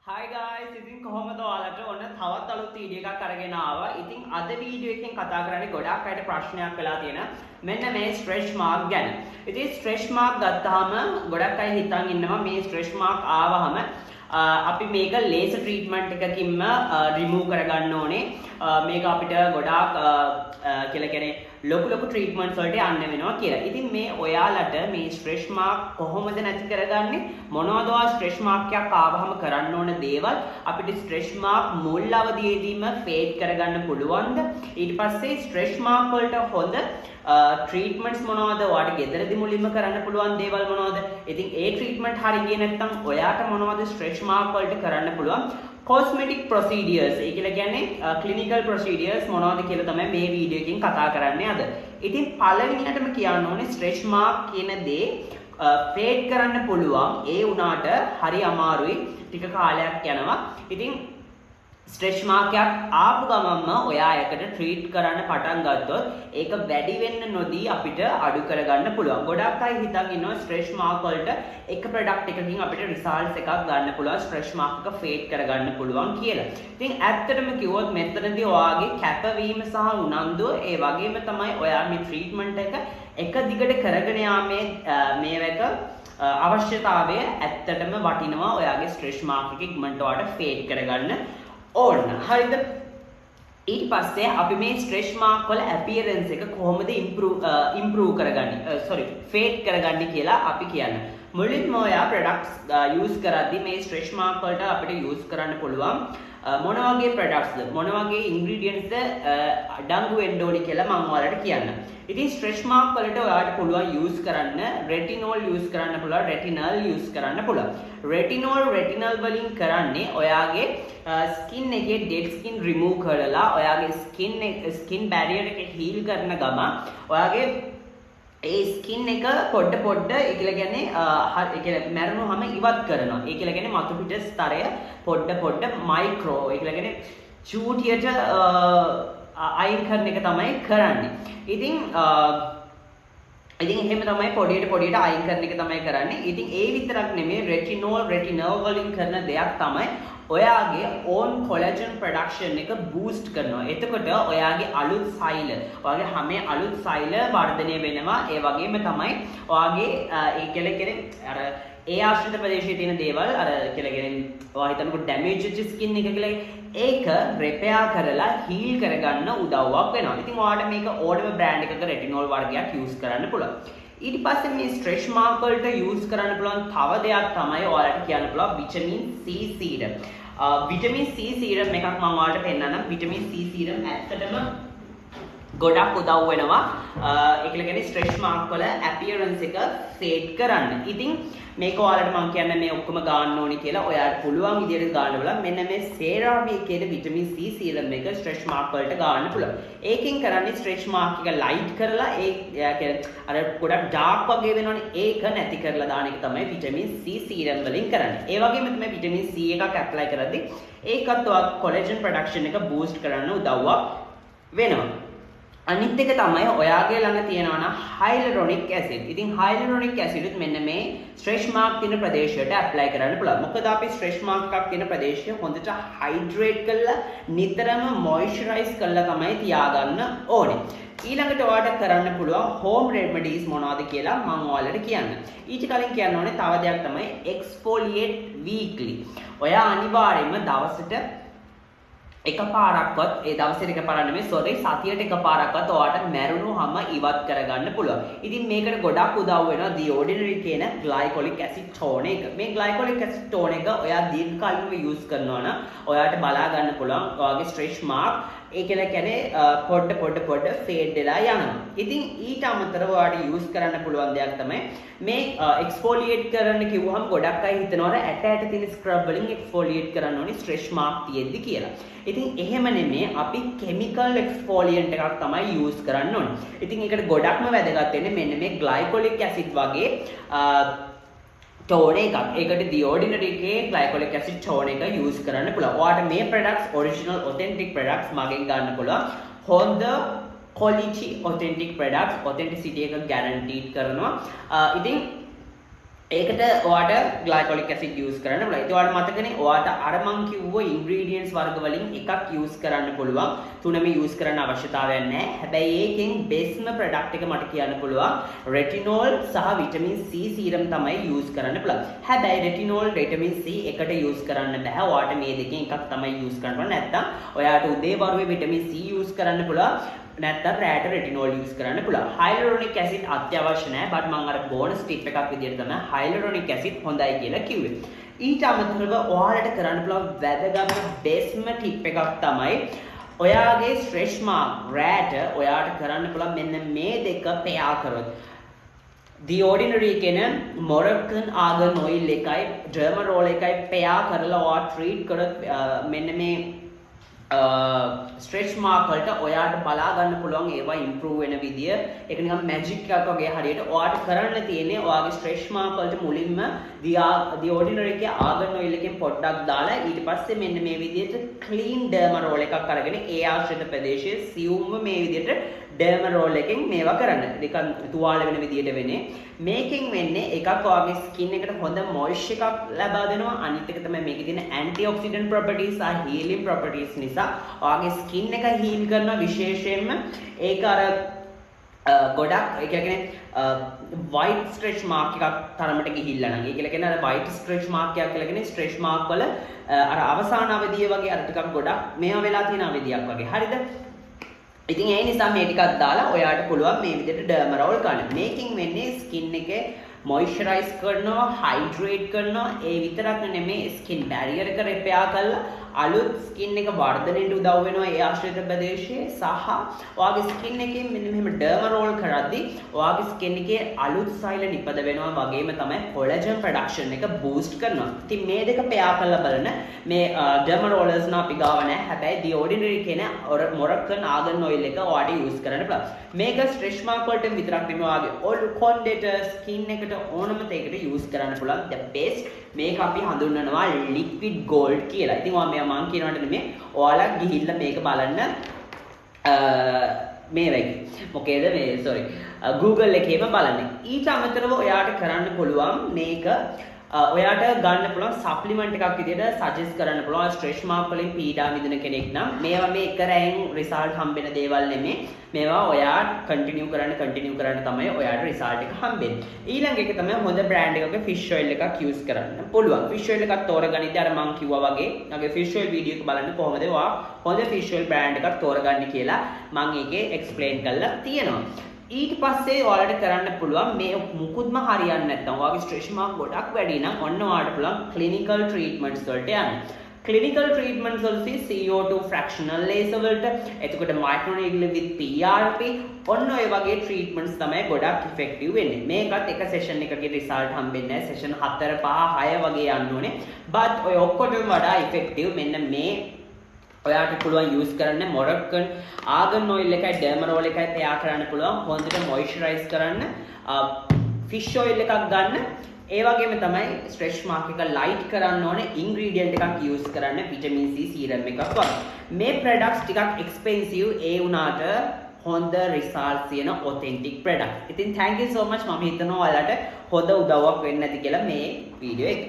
Hi guys, ඉතින් කොහොමද ඔයාලට ඔන්න තවත් අලුත් වීඩියෝ එකක් අරගෙන ආවා. ඉතින් අද වීඩියෝ එකෙන් කතා කරන්නේ ගොඩක් අයට ප්‍රශ්නයක් වෙලා තියෙන මෙන්න මේ ස්ට්‍රෙච් මාර්ක් ගැන. ඉතින් ස්ට්‍රෙච් මාර්ක් ගත්තාම ගොඩක් අය හිතන් ඉන්නවා මේ ස්ට්‍රෙච් මාර්ක් ආවහම අපි මේක ලේසර් ට්‍රීට්මන්ට් එකකින්ම රිමූව් කරගන්න ඕනේ. මේක අපිට ගොඩාක් කියලා කියන්නේ ලොකු ට්‍රීට්මන්ට්ස් වලට යන්න වෙනවා කියලා. ඉතින් මේ ඔයාලට මේ ස්ට්‍රෙච් මාර්ක් කොහොමද නැති කරගන්නේ? මොනවද ඔයා ස්ට්‍රෙච් මාර්ක් එකක් ආවහම කරන්න ඕන දේවල්? අපිට ස්ට්‍රෙච් මාර්ක් මුල් අවධියේදීම ෆේඩ් කරගන්න පුළුවන්ද? ඊට පස්සේ ස්ට්‍රෙච් මාර්ක් වලට හොඳ ට්‍රීට්මන්ට්ස් මොනවද? ඔයාට ගෙදරදී මුලින්ම කරන්න පුළුවන් දේවල් මොනවද? ඉතින් ඒ ට්‍රීට්මන්ට් හරිය ගියේ නැත්නම් ඔයාට මොනවද ස්ට්‍රෙච් මාර්ක් වලට කරන්න පුළුවන්? cosmetic procedures ඒ කියලා කියන්නේ clinical procedures මොනවද කියලා තමයි මේ වීඩියෝ එකකින් කතා කරන්නේ අද. ඉතින් පළවෙනියටම කියන්න ඕනේ stretch mark කියන දේ fade කරන්න පුළුවන්. ඒ වුණාට හරි අමාරුයි. ටික කාලයක් යනවා. ඉතින් ස්ට්‍රෙච් මාර්ක් එකක් ආපු ගමන්ම ඔයා ඒකට ට්‍රීට් කරන්න පටන් ගත්තොත් ඒක වැඩි වෙන්න නොදී අපිට අඩු කරගන්න පුළුවන්. ගොඩක් අය හිතන් ඉන්නවා ස්ට්‍රෙච් මාර්ක් වලට එක ප්‍රොඩක්ට් එකකින් අපිට රිසල්ට්ස් එකක් ගන්න පුළුවන් ස්ට්‍රෙච් මාර්ක් එක ෆේඩ් කරගන්න පුළුවන් කියලා. ඉතින් ඇත්තටම කිව්වොත් මෙතනදී ඔයාගේ කැපවීම සහ උනන්දුව ඒ වගේම තමයි ඔයා මේ ට්‍රීට්මන්ට් එක දිගට කරගෙන යාමේ මේවක අවශ්‍යතාවය ඇත්තටම වටිනවා. ඔයාගේ ස්ට්‍රෙච් මාර්ක් එක ඉක්මනට ඔයාට ෆේඩ් කරගන්න ඕන. හරිද? ඊට පස්සේ අපි මේ ස්ට්‍රෙච් මාර්ක් වල අපියරන්ස් එක කොහොමද ඉම්ප්‍රූව් කරගන්නේ ෆේඩ් කරගන්නේ කියලා අපි කියන්න. මුලින්ම ඔයා ප්‍රොඩක්ට්ස් යූස් කරද්දී මේ ස්ට්‍රෙච් මාර්ක් වලට අපිට යූස් කරන්න පුළුවන් මොන වගේ ප්‍රොඩක්ට්ස්ද මොන වගේ ඉන්ග්‍රීඩියන්ට්ස්ද අඩංගු වෙන්න ඕනි කියලා මම ඔයාලට කියන්න. ඉතින් ස්ට්‍රෙච් මාර්ක් වලට ඔයාලට පුළුවන් යූස් කරන්න රෙටිනෝල් යූස් කරන්න පුළුවන් රෙටිනල් යූස් කරන්න පුළුවන්. රෙටිනල් වලින් කරන්නේ ඔයාගේ ස්කින් එකේ ඩෙඩ් ස්කින් රිමූව් කරලා ඔයාගේ ස්කින් බැරියර් එක හීල් කරන ගම ඔයාගේ ඒ ස්කින් එක පොඩ ඒ කියලා කියන්නේ ඒ කියන්නේ මැරුණාම ඉවත් කරනවා. ඒ කියලා කියන්නේ මතු පිට ස්තරය පොඩ මයික්‍රෝ ඒ කියලා කියන්නේ චූටියට අයින් කරන එක තමයි කරන්නේ. ඉතින් එහෙම තමයි පොඩියට අයින් කරන එක තමයි කරන්නේ. ඉතින් ඒ විතරක් නෙමෙයි රෙටිනල් වලින් කරන දෙයක් තමයි ඔයාගේ ඕන් කොලජන් ප්‍රොඩක්ෂන් එක බූස්ට් කරනවා. එතකොට ඔයාගේ අලුත් සෛල, ඔයාගේ හැමේ අලුත් සෛල වර්ධනය වෙනවා. ඒ වගේම තමයි ඔයාගේ ඒ කියන්නේ අර ඒ ආශ්‍රිත ප්‍රදේශයේ තියෙන දේවල් අර කියලා කියන්නේ ඔයා හිතනකො ඩැමේජ් වෙච්ච ස්කින් එක කියලා ඒක රිපෙයාර් කරලා හීල් කරගන්න උදව්වක් වෙනවා. ඉතින් ඔයාලට මේක ඕනම බ්‍රෑන්ඩ් එකක රෙටිනෝල් වර්ගයක් යූස් කරන්න පුළුවන්. ඊට පස්සේ මේ ස්ට්‍රෙච් මාර්ක් වලට යූස් කරන්න පුළුවන් තව දෙයක් තමයි ඔයාලට කියන්න පුළුවන් vitamin C serum. Vitamin C serum එකක් මම ඔයාලට පෙන්නන්නම්. විටමින් C සීරම් ඇත්තටම ගොඩක් උදව් වෙනවා. ඒක කියන්නේ ස්ට්‍රෙච් මාර්ක් වල අපියරන්ස් එක ෆේඩ් කරන්න. ඉතින් මේක ඔයාලට මම කියන්නේ මේ ඔක්කොම ගන්න ඕනි කියලා ඔයාලට පුළුවන් විදිහට ගන්න බලන්න. මෙන්න මේ සේරාමි කියන විටමින් C සීරම් එක ස්ට්‍රෙච් මාර්ක් වලට ගන්න පුළුවන්. ඒකෙන් කරන්නේ ස්ට්‍රෙච් මාර්ක් එක ලයිට් කරලා ඒ කියන්නේ අර ගොඩක් ඩාර්ක් වගේ වෙනවනේ ඒක නැති කරලා දාන එක තමයි විටමින් C සීරම් වලින් කරන්නේ. ඒ වගේම තමයි විටමින් C එකක් ඇප්ලයි කරද්දී ඒකත් ඔයාගේ කොලජන් ප්‍රොඩක්ෂන් එක බූස්ට් කරන්න උදව්වක් වෙනවා. අනිත් එක තමයි ඔයාගේ ළඟ තියෙනවා නම් හයිලුරොනික් ඇසිඩ්. ඉතින් හයිලුරොනික් ඇසිඩ් උත් මෙන්න මේ ස්ට්‍රෙච් මාර්ක් තියෙන ප්‍රදේශයට ඇප්ලයි කරන්න පුළුවන්. මොකද අපි ස්ට්‍රෙච් මාර්ක් එකක් තියෙන ප්‍රදේශය හොඳට හයිඩ්‍රේට් කරලා නිතරම මොයිස්චරයිස් කරලා තමයි තියාගන්න ඕනේ. ඊළඟට ඔයාලට කරන්න පුළුවන් හෝම් රෙමඩීස් මොනවද කියලා මම ඔයාලට කියන්න. ඊට කලින් කියන්න ඕනේ තව දෙයක් තමයි එක්ස්ෆෝලියේට් වීක්ලි. ඔයා අනිවාර්යයෙන්ම දවසට එකපාරක්වත් ඒ දවසට එකපාරක් නෙමෙයි සතියට එකපාරක්වත් ඔයාලට මැරුණුවම ඉවත් කරගන්න පුළුවන්. ඉතින් මේකට ගොඩක් උදව් වෙනවා දී ඕඩිනරි කියන ග්ලයිකොලික් ඇසිඩ් ටෝන එක. මේ ග්ලයිකොලික් ඇසිඩ් ටෝන එක ඔයා දීර්ඝකාලීනව යූස් කරනවා නම් ඔයාලට බලා ගන්න පුළුවන් ඔයාගේ ස්ට්‍රෙච් මාර්ක් ඒ කියන්නේ පොඩ ෆේඩ් වෙලා යනවා. ඉතින් ඊට අමතරව ඔයාලට යූස් කරන්න පුළුවන් දෙයක් තමයි මේ එක්ස්ෆෝලියේට් කරන්න කිව්වහම ගොඩක් අය හිතනවා ඇට තියෙන ස්ක්‍රබ් වලින් එක්ස්ෆෝලියේට් කරන්න ඕනේ ස්ට්‍රෙච් මාර්ක් තියෙද්දි කියලා. ඉතින් එහෙම නෙමෙයි අපි කෙමිකල් එක්ස්ෆෝලියන්ට් එකක් තමයි යූස් කරන්න ඕනේ. ඉතින් ඒකට ගොඩක්ම වැදගත් වෙන්නේ මෙන්න මේ ග්ලයිකොලික් ඇසිඩ් වගේ ටෝන එකක්. ඒකට දියෝඩිනරි එකේ ග්ලයිකොලික් ඇසිඩ් ටෝන එක යූස් කරන්න පුළුවන්. ඔයාලට මේ ප්‍රොඩක්ට්ස් ඔරිජිනල් ඔතෙන්ටික් ප්‍රොඩක්ට්ස් මගෙන් ගන්න පුළුවන්. හොඳ quality authentic products authenticity එක guaranteed කරනවා. ඉතින් ඒකට ඔයාට glycolic acid use කරන්න පුළුවන්. ඒත් ඔයාලට මතකනේ ඔයාට අර මං කිව්ව ingredients වර්ග වලින් එකක් use කරන්න පුළුවන්. තුනම use කරන්න අවශ්‍යතාවයක් නැහැ. හැබැයි ඒකෙන් bestම product එක මට කියන්න පුළුවන් retinol සහ vitamin C serum තමයි use කරන්න පුළුවන්. හැබැයි retinol vitamin C එකට use කරන්න බෑ. ඔයාට මේ දෙකෙන් එකක් තමයි use කරන්න ඕන. නැත්තම් ඔයාට උදේ වරුවේ vitamin C use කරන්න පුළුවන්. නැත්තම් රැට retinol use කරන්න පුළුවන්. hyaluronic acid අත්‍යවශ්‍ය නැහැ. but මම අර bonus tip එකක් විදියට තමයි hyaluronic acid හොඳයි කියලා කිව්වේ. ඊට අමතරව ඔයාලට කරන්න පුළුවන් වැදගත්ම bestම tip එකක් තමයි ඔයාගේ stretch mark රැට ඔයාට කරන්න පුළුවන් මෙන්න මේ දෙක pair කරොත්. The Ordinary කියන Moroccan argan oil එකයි Dermarol එකයි pair කරලා ඔයා treat කරොත් මෙන්න මේ ස්ට්‍රෙච් මාක් වලට ඔයාට බලා ගන්න පුළුවන් ඒවා ඉම්ප්‍රූව් වෙන විදිය. ඒක නිකන් මැජික් එකක් වගේ හරියට ඔයාට කරන්න තියෙන්නේ ඔයාගේ ස්ට්‍රෙච් මාක් වලට මුලින්ම the ordinary එකේ ආගන් ඔයිල් එකෙන් පොඩ්ඩක් දාලා ඊට පස්සේ මෙන්න මේ විදියට ක්ලීන් ඩර්මරෝල් එකක් අරගෙන ඒ ආශ්‍රිත ප්‍රදේශයේ සියුම්ව මේ විදියට ඩර්මරෝල් එකෙන් මේවා කරන්න. නිකන් තුවාල වෙන විදියට වෙන්නේ. මේකෙන් වෙන්නේ එකක් ඔයාගේ ස්කින් එකට හොඳ මොයිස්චර් එකක් ලබා දෙනවා. අනිත් එක තමයි මේකේ තියෙන ඇන්ටිඔක්සිඩන්ට් ප්‍රොපර්ටිස් සහ හීලින් ප්‍රොපර්ටිස් නිසා ඔයාගේ ස්කින් එක හීල් කරනවා. විශේෂයෙන්ම ඒක අර ගොඩක් ඒ කියන්නේ white stretch mark එකක් තරමට ගිහිල්ලා නම් ඒ කියලා කියන්නේ අර white stretch mark එකක් කියලා කියන්නේ stretch mark වල අර අවසාන අවධිය වගේ අර ටිකක් ගොඩක් මේවා වෙලා තියෙන අවධියක් වගේ. හරිද? ඉතින් ඒ නිසා මේ ටිකක් දාලා ඔයාට පුළුවන් මේ විදිහට ඩර්මරෝල් ගන්න. මේකෙන් වෙන්නේ ස්කින් එකේ මොයිස්චරයිස් කරනවා, හයිඩ්‍රේට් කරනවා. ඒ විතරක් නෙමෙයි ස්කින් බැරියර් එක රිපෙයාර් කරලා අලුත් ස්කින් එක වර්ධනයට උදව් වෙනවා ඒ ආශ්‍රිත ප්‍රදේශයේ. සහ ඔයාගේ ස්කින් එකේ මෙන්න මෙහෙම ඩර්මරෝල් කරද්දී ඔයාගේ ස්කින් එකේ අලුත් සෛල නිපද වෙනවා. වගේම තමයි කොලජන් ප්‍රොඩක්ෂන් එක බූස්ට් කරනවා. ඉතින් මේ දෙක පෙයාර් කරලා බලන මේ ඩර්මරෝලර්ස් නා අපි ගාව නැහැ. හැබැයි the ordinary කියන මොරක්කන් ආගන් ඔයිල් එක ඔයාට යූස් කරන්න පුළුවන්. මේක ස්ට්‍රෙච් මාක් වලට විතරක් නෙමෙයි ඔයාගේ ඔල් කොන්ඩේට ස්කින් එකට ඕනම දෙයකට යූස් කරන්න පුළුවන්. the best මේක අපි හඳුන්වනවා liquid gold කියලා. ඉතින් ඔයා මම කියනවට නෙමෙයි ඔයාලා ගිහිල්ලා මේක බලන්න මේ වගේ මොකේද මේ sorry Google එකේම බලන්න. ඊට අමතරව ඔයාට කරන්න පුළුවන් මේක ඔයාට ගන්න පුළුවන් සප්ලිමන්ට් එකක් විදිහට සජෙස්ට් කරන්න පුළුවන් ස්ට්‍රෙච් මාක් වලින් පීඩා විඳින කෙනෙක් නම් මේවා මේ එක රැයෙන් රිසල්ට් හම්බෙන දේවල් නෙමෙයි. මේවා ඔයා කන්ටිනියු කරන්න තමයි ඔයාට රිසල්ට් එක හම්බෙන්නේ. ඊළඟ එක තමයි හොඳ බ්‍රෑන්ඩ් එකක ෆිෂ් ඔයිල් එකක් යූස් කරන්න පුළුවන්. ෆිෂ් ඔයිල් එකක් තෝරගනිද්දී අර මම කිව්වා වගේ මගේ ෆිෂ් ඔයිල් වීඩියෝ එක බලන්න කොහොමද ඔයා හොඳ ෆිෂ් ඔයිල් බ්‍රෑන්ඩ් එකක් තෝරගන්නේ කියලා මම ඒකේ එක්ස්ප්ලেইন කරලා තියෙනවා. ඊට පස්සේ ඔයාලට කරන්න පුළුවන් මේ මුකුත්ම හරියන්නේ නැත්නම් ඔයාගේ ස්ට්‍රෙච් මාක් ගොඩක් වැඩි නම් ඔන්න ඔයාලට පුළුවන් ක්ලිනිකල් ට්‍රීට්මන්ට්ස් වලට යන්න. ක්ලිනිකල් ට්‍රීට්මන්ට්ස් වලදී CO2 fractional laser වලට එතකොට microneedle with PRP ඔන්න ඔය වගේ ට්‍රීට්මන්ට්ස් තමයි ගොඩක් ඉෆෙක්ටිව් වෙන්නේ. මේකත් එක සෙෂන් එකකගේ රිසල්ට් හම්බෙන්නේ නැහැ. සෙෂන් 4 5 6 වගේ යන්න ඕනේ. but ඔය ඔක්කොටම වඩා ඉෆෙක්ටිව් මෙන්න මේ ඔයාට පුළුවන් යූස් කරන්න මොරක්කන් ආගන් ඔයිල් එකයි ඩර්මරෝල් එකයි පෙයාර් කරන්න පුළුවන්. හොඳට මොයිස්චරයිස් කරන්න ෆිෂ් ඔයිල් එකක් ගන්න. ඒ වගේම තමයි ස්ට්‍රෙච් මාක් එක ලයිට් කරන්න ඕනේ. ඉන්ග්‍රීඩියන්ට් එකක් යූස් කරන්න විටමින් C සීරම් එකක් වගේ. මේ ප්‍රොඩක්ට්ස් ටිකක් එක්ස්පෙන්සිව් ඒ වුණාට හොඳ රිසල්ට්ස් තියෙන ඔතෙන්ටික් ප්‍රොඩක්ට්. ඉතින් thank you so much මම හිතනවා ඔයාලට හොඳ උදව්වක් වෙන්න ඇති කියලා මේ වීඩියෝ එක.